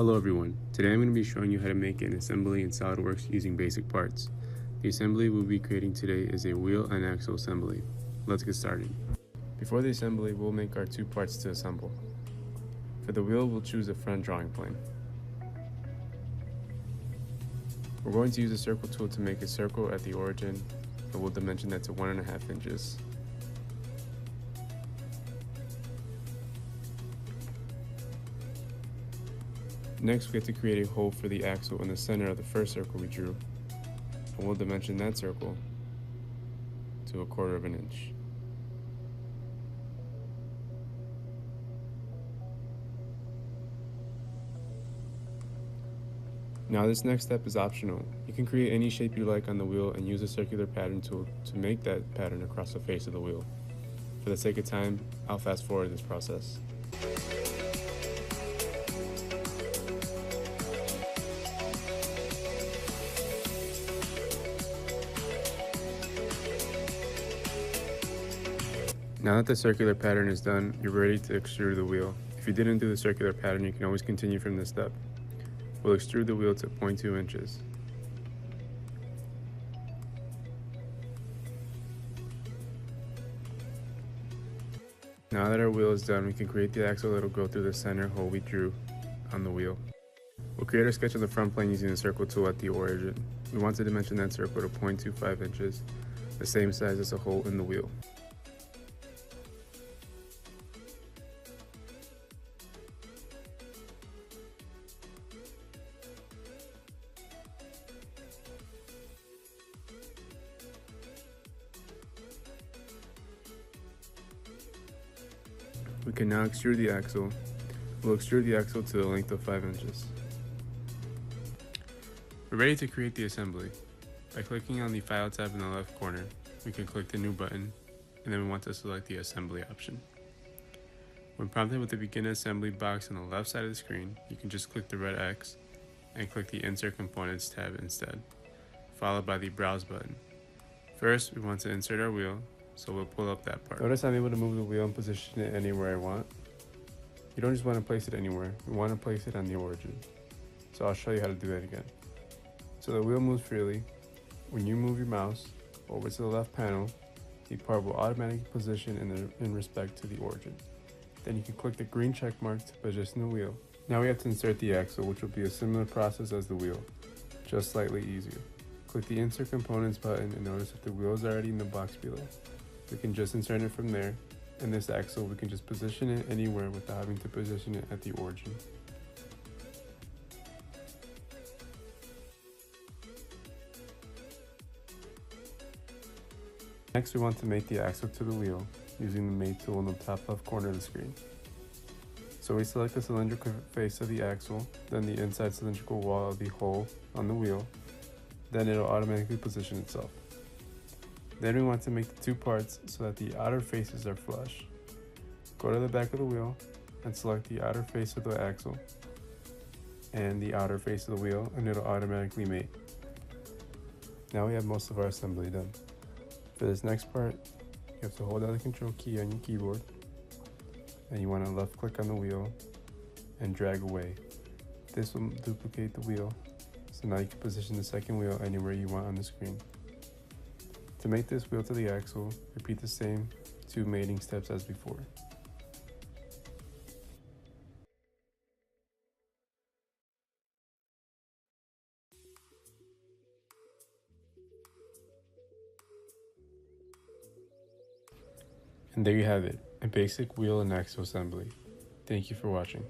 Hello everyone, today I'm going to be showing you how to make an assembly in SolidWorks using basic parts. The assembly we'll be creating today is a wheel and axle assembly. Let's get started. Before the assembly, we'll make our two parts to assemble. For the wheel, we'll choose a front drawing plane. We're going to use the circle tool to make a circle at the origin, and we'll dimension that to 1.5 inches. Next, we have to create a hole for the axle in the center of the first circle we drew, and we'll dimension that circle to 1/4 inch. Now this next step is optional. You can create any shape you like on the wheel and use the circular pattern tool to make that pattern across the face of the wheel. For the sake of time, I'll fast forward this process. Now that the circular pattern is done, you're ready to extrude the wheel. If you didn't do the circular pattern, you can always continue from this step. We'll extrude the wheel to 0.2 inches. Now that our wheel is done, we can create the axle that will go through the center hole we drew on the wheel. We'll create our sketch of the front plane using the circle tool at the origin. We want to dimension that circle to 0.25 inches, the same size as the hole in the wheel. We can now extrude the axle. We'll extrude the axle to the length of 5 inches. We're ready to create the assembly. By clicking on the File tab in the left corner, we can click the New button, and then we want to select the Assembly option. When prompted with the Begin Assembly box on the left side of the screen, you can just click the red X and click the Insert Components tab instead, followed by the Browse button. First, we want to insert our wheel, so we'll pull up that part. Notice I'm able to move the wheel and position it anywhere I want. You don't just want to place it anywhere, we want to place it on the origin. So I'll show you how to do that again. So the wheel moves freely. When you move your mouse over to the left panel, the part will automatically position in respect to the origin. Then you can click the green check mark to position the wheel. Now we have to insert the axle, which will be a similar process as the wheel, just slightly easier. Click the Insert Components button and notice that the wheel is already in the box below. We can just insert it from there, and this axle we can just position it anywhere without having to position it at the origin. Next, we want to mate the axle to the wheel using the Mate tool in the top left corner of the screen. So we select the cylindrical face of the axle, then the inside cylindrical wall of the hole on the wheel, then it'll automatically position itself. Then we want to make the two parts so that the outer faces are flush. Go to the back of the wheel and select the outer face of the axle and the outer face of the wheel, and it'll automatically mate. Now we have most of our assembly done. For this next part, you have to hold down the Control key on your keyboard, and you want to left click on the wheel and drag away. This will duplicate the wheel, so now you can position the second wheel anywhere you want on the screen. To mate this wheel to the axle, repeat the same 2 mating steps as before. And there you have it, a basic wheel and axle assembly. Thank you for watching.